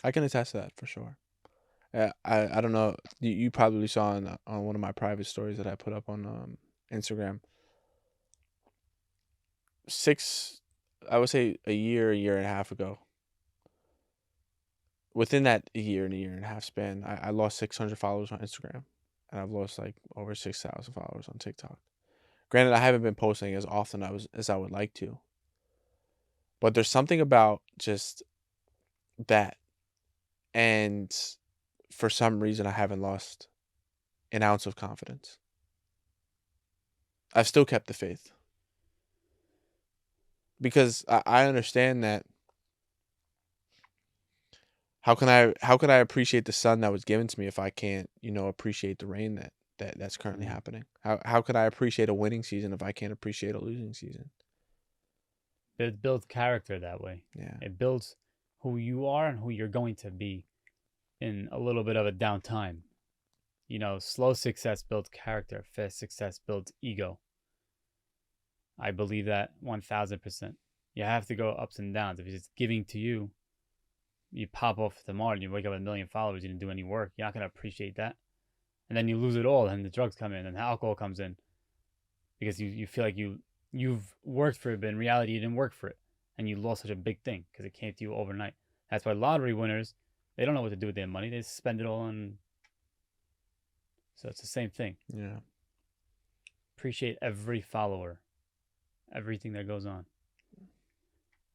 I can attest to that for sure. I don't know. You probably saw on one of my private stories that I put up on Instagram. I would say a year and a half ago. Within that a year and a half span, I lost 600 followers on Instagram, and I've lost over 6,000 followers on TikTok. Granted, I haven't been posting as often as I would like to, but there's something about just that, and for some reason, I haven't lost an ounce of confidence. I've still kept the faith, because I understand that. How can I appreciate the sun that was given to me if I can't, appreciate the rain that's currently happening? How could I appreciate a winning season if I can't appreciate a losing season? It builds character that way. Yeah. It builds who you are and who you're going to be in a little bit of a downtime. Slow success builds character. Fast success builds ego. I believe that 1000%. You have to go ups and downs. If it's giving to you, you pop off tomorrow and you wake up with 1 million followers, you didn't do any work. You're not gonna appreciate that. And then you lose it all, and the drugs come in, and the alcohol comes in, because you feel like you've worked for it, but in reality you didn't work for it, and you lost such a big thing because it came to you overnight. That's why lottery winners, they don't know what to do with their money. They spend it all on. So it's the same thing. Yeah. Appreciate every follower, everything that goes on.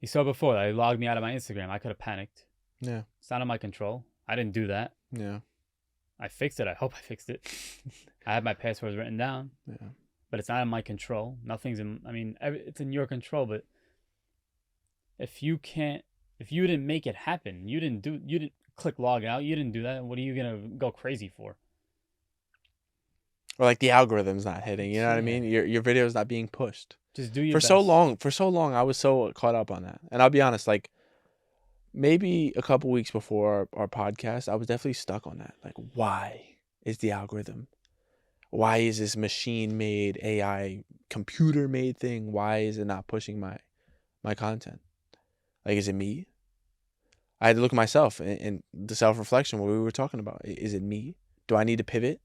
You saw before, they logged me out of my Instagram. I could have panicked. Yeah. It's not in my control. I didn't do that. Yeah. I fixed it. I hope I fixed it. I have my passwords written down. Yeah. But it's not in my control. Nothing's in. I mean, it's in your control. But if you didn't make it happen, you didn't click log out. You didn't do that. What are you gonna go crazy for? Or like the algorithm's not hitting. You know what I mean? Your video is not being pushed. Just do your For best. For so long, I was so caught up on that. And I'll be honest, like maybe a couple weeks before our podcast, I was definitely stuck on that. Like, why is the algorithm? Why is this machine-made AI, computer-made thing? Why is it not pushing my content? Like, is it me? I had to look at myself and the self-reflection, what we were talking about. Is it me? Do I need to pivot?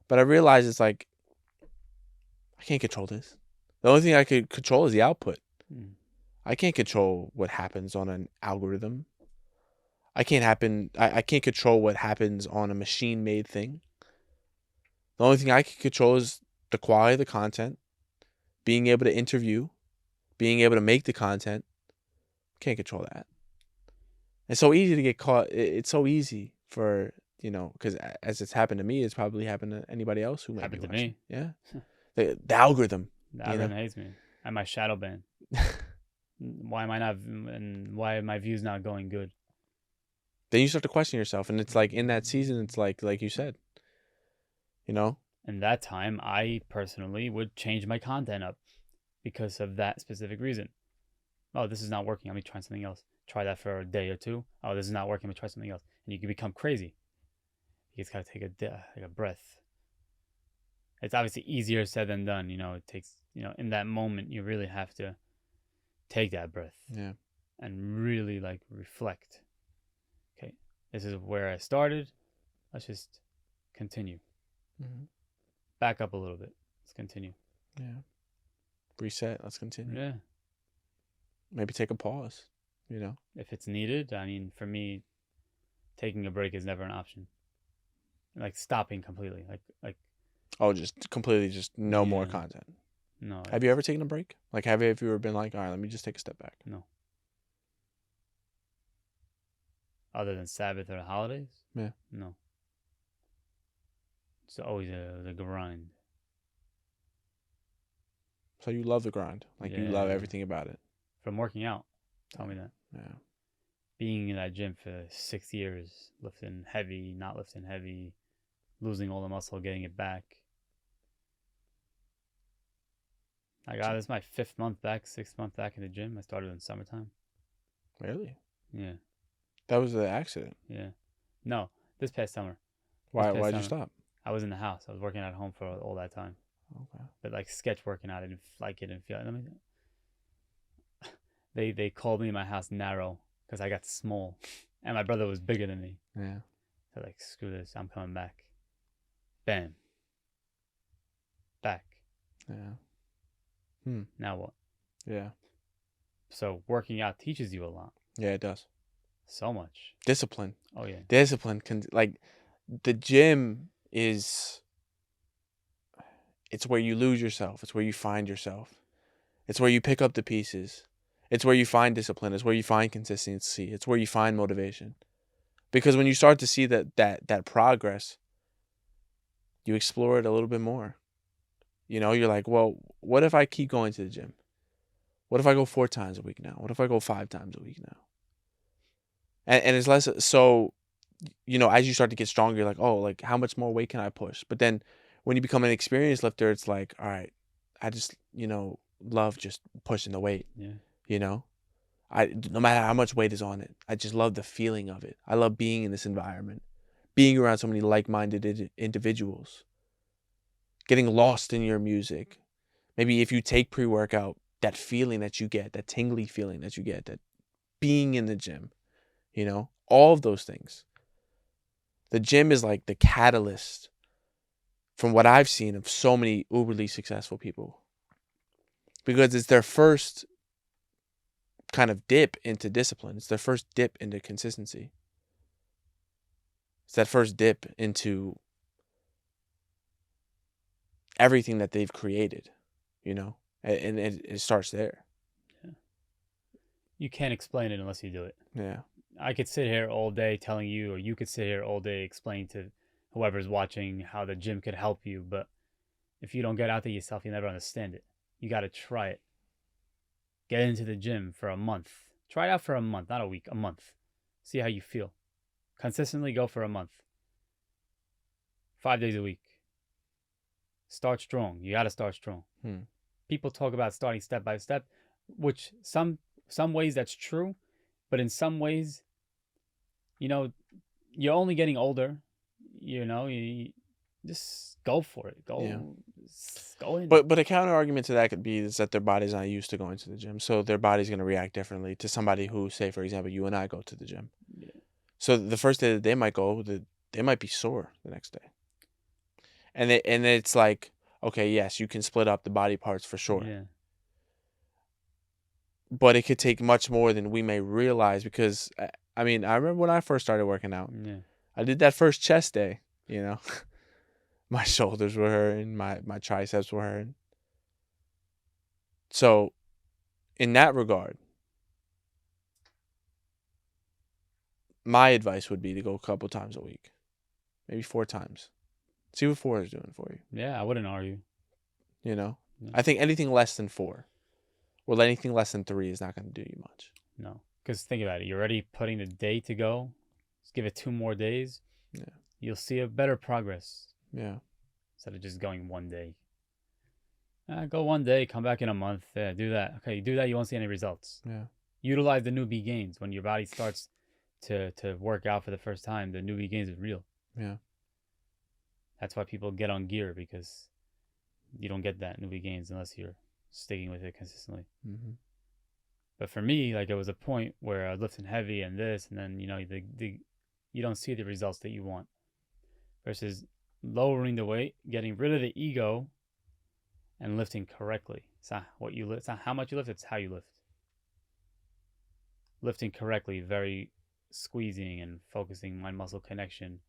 But I realized it's like, I can't control this. The only thing I could control is the output. I can't control what happens on an algorithm. I can't control what happens on a machine-made thing. The only thing I can control is the quality of the content, being able to interview, being able to make the content. Can't control that. It's so easy to get caught. It's so easy for, because as it's happened to me, it's probably happened to anybody else who might Happened be to watching. me. Yeah. The algorithm. The algorithm hates me. I'm my shadow ban. Why am I not? And why are my views not going good? Then you start to question yourself, and it's like in that season, it's like you said, In that time, I personally would change my content up because of that specific reason. Oh, this is not working. Let me try something else. Try that for a day or two. Oh, this is not working. Let me try something else. And you can become crazy. You just gotta take a breath. It's obviously easier said than done. It takes, in that moment, you really have to take that breath. Yeah. And really reflect. Okay, this is where I started. Let's just continue. Mm-hmm. Back up a little bit. Let's continue. Yeah. Reset. Let's continue. Yeah. Maybe take a pause, If it's needed. I mean, for me, taking a break is never an option. Like stopping completely. Like. Oh, just completely, just no more content. No. Have you ever taken a break? Like, have you ever been like, all right, let me just take a step back? No. Other than Sabbath or the holidays? Yeah. No. It's always the grind. So you love the grind. Like, you love everything about it. From working out. Tell me that. Yeah. Being in that gym for 6 years, lifting heavy, not lifting heavy, losing all the muscle, getting it back. This is my 5th month back, 6th month back in the gym. I started in summertime. Really? Yeah. That was the accident. Yeah. No, this past summer. Why'd you stop? I was in the house. I was working at home for all that time. Okay. But sketch working out, I didn't like it. Didn't feel it. They called me in my house narrow because I got small, and my brother was bigger than me. Yeah. So screw this. I'm coming back. Bam. Back. Yeah. Now what? Yeah. So working out teaches you a lot. Yeah, it does. So much. Discipline. Oh yeah. Discipline the gym is. It's where you lose yourself. It's where you find yourself. It's where you pick up the pieces. It's where you find discipline. It's where you find consistency. It's where you find motivation. Because when you start to see that progress, you explore it a little bit more. You're like, well, what if I keep going to the gym? What if I go 4 times a week now? What if I go 5 times a week now? And it's less so, as you start to get stronger, you're like, oh, like how much more weight can I push? But then when you become an experienced lifter, it's like, all right, I just, love just pushing the weight. Yeah. No matter how much weight is on it, I just love the feeling of it. I love being in this environment, being around so many like-minded individuals, getting lost in your music, Maybe if you take pre-workout, that feeling that you get, that tingly feeling that you get, that being in the gym, all of those things. The gym is like the catalyst from what I've seen of so many uberly successful people, because it's their first kind of dip into discipline. It's their first dip into consistency. It's that first dip into everything that they've created, and it starts there. Yeah. You can't explain it unless you do it. Yeah. I could sit here all day telling you, or you could sit here all day explaining to whoever's watching how the gym could help you, but if you don't get out there yourself, you never understand it. You got to try it. Get into the gym for a month. Try it out for a month, not a week, a month. See how you feel. Consistently go for a month. 5 days a week. Start strong. You got to start strong. People talk about starting step by step, which some ways that's true, but in some ways, you're only getting older. You just go for it. Go in. But a counter argument to that could be is that their body's not used to going to the gym, so their body's going to react differently to somebody who, say, for example, you and I go to the gym. Yeah. So the first day that they might go, they might be sore the next day, and it's like, okay, yes, you can split up the body parts for sure. Yeah. But it could take much more than we may realize, because I remember when I first started working out. Yeah. I did that first chest day, my shoulders were hurting, my triceps were hurting. So in that regard, my advice would be to go a couple times a week, maybe 4 times. See what 4 is doing for you. Yeah, I wouldn't argue. Yeah. I think anything less than 4, or anything less than 3 is not going to do you much. No, because think about it. You're already putting the day to go. Just give it 2 more days. Yeah. You'll see a better progress. Yeah. Instead of just going one day. Go one day, come back in a month. Yeah, do that. Okay, you do that, you won't see any results. Yeah. Utilize the newbie gains. When your body starts to work out for the first time, the newbie gains is real. Yeah. That's why people get on gear, because you don't get that newbie gains unless you're sticking with it consistently. Mm-hmm. But for me, like, it was a point where I was lifting heavy and this, and then you don't see the results that you want. Versus lowering the weight, getting rid of the ego, and lifting correctly. It's not what you lift. It's not how much you lift. It's how you lift. Lifting correctly, very squeezing and focusing mind-muscle connection.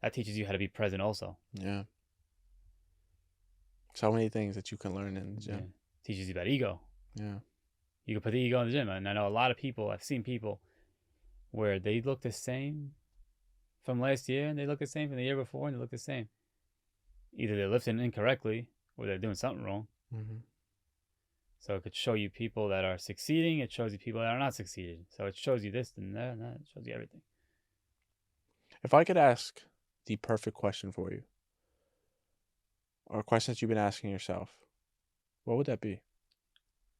That teaches you how to be present also. Yeah. So many things that you can learn in the gym. Yeah. Teaches you about ego. Yeah. You can put the ego in the gym. And I know a lot of people, I've seen people where they look the same from last year, and they look the same from the year before, and they look the same. Either they're lifting incorrectly, or they're doing something wrong. Mm-hmm. So it could show you people that are succeeding. It shows you people that are not succeeding. So it shows you this and that, and that. It shows you everything. If I could ask the perfect question for you, or a question that you've been asking yourself, what would that be?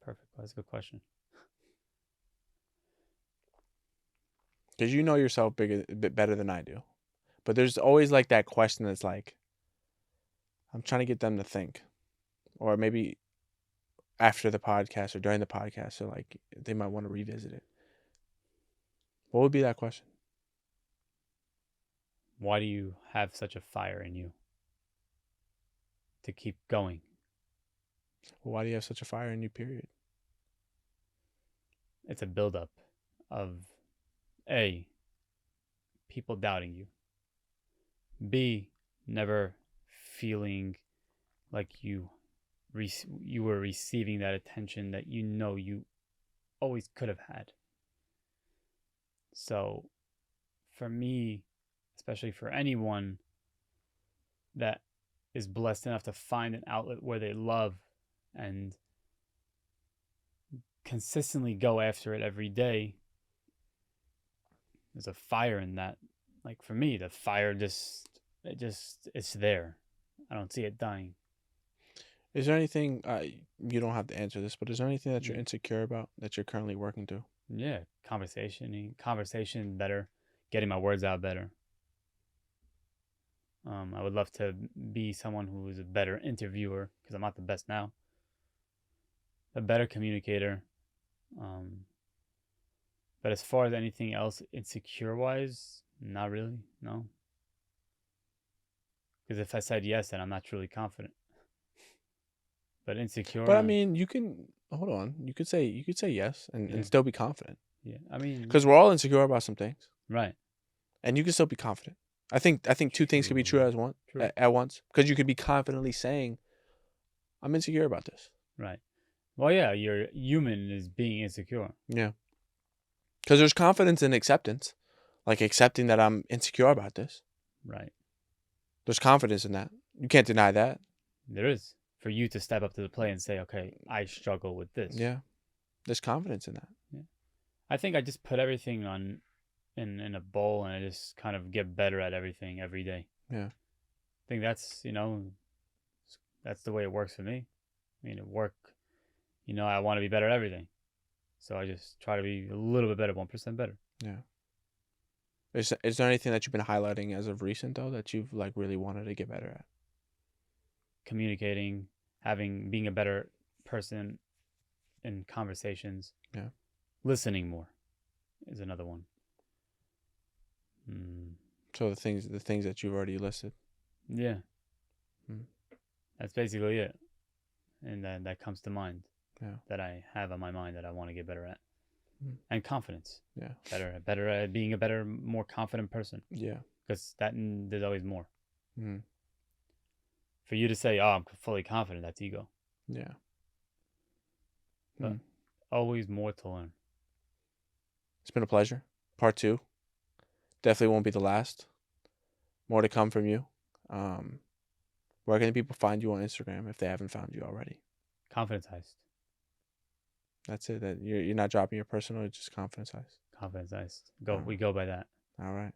Perfect. That's a good question. Because you know yourself a bit better than I do. But there's always like that question that's like, I'm trying to get them to think. Or maybe after the podcast or during the podcast, so like they might want to revisit it. What would be that question? Why do you have such a fire in you to keep going? Well, why do you have such a fire in you, period? It's a buildup of A, people doubting you. B, never feeling like you were receiving that attention that you always could have had. So for me, especially for anyone that is blessed enough to find an outlet where they love and consistently go after it every day, there's a fire in that. Like, for me, the fire it's there. I don't see it dying. Is there anything, you don't have to answer this, but is there anything that you're insecure about that you're currently working to? Yeah, conversation better, getting my words out better. I would love to be someone who is a better interviewer, because I'm not the best now. a better communicator. Um, but as far as anything else, insecure wise, not really. No, because if I said yes, then I'm not truly confident. But insecure, But I mean, you can hold on. You could say yes yeah, and still be confident yeah. I mean, because we're all insecure about some things, right, and you can still be confident. I think two things can be true true, as one true, at once because you could be confidently saying, "I'm insecure about this." right. Well, yeah, you're human is being insecure, Yeah, because there's confidence in acceptance, like accepting that I'm insecure about this. right? There's confidence in that. You can't deny that. There is for you to step up to the plate and say, okay, I struggle with this. Yeah, there's confidence in that. Yeah. I think I just put everything on in a bowl and I just kind of get better at everything every day. Yeah, I think that's the way it works for me. I mean, at work, I want to be better at everything, so I just try to be a little bit better, 1% better. yeah. Is there anything that you've been highlighting as of recent though that you've like really wanted to get better at? Communicating, being a better person in conversations, Yeah. listening more is another one. Mm, So the things that you've already listed. yeah, Mm. that's basically it, and that comes to mind. Yeah. That I have on my mind that I want to get better at, Mm. and confidence. Yeah. Better at being a better, more confident person. Yeah. Because there's always more. Mm. For you to say, "Oh, I'm fully confident," that's ego. Yeah. But Mm. always more to learn. It's been a pleasure. Part 2 definitely won't be the last. More to come from you. Where can people find you on Instagram if they haven't found you already? Confidence heist. That's it. That you're not dropping your personal, it's just confidence heist. Confidence heist. We Alright. go by that. All right.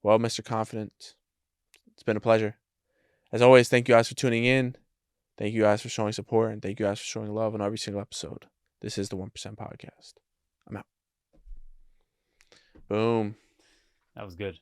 Well, Mr. Confident, it's been a pleasure. As always, thank you guys for tuning in. Thank you guys for showing support, and thank you guys for showing love on every single episode. This is the 1% Podcast. I'm out. Boom. That was good.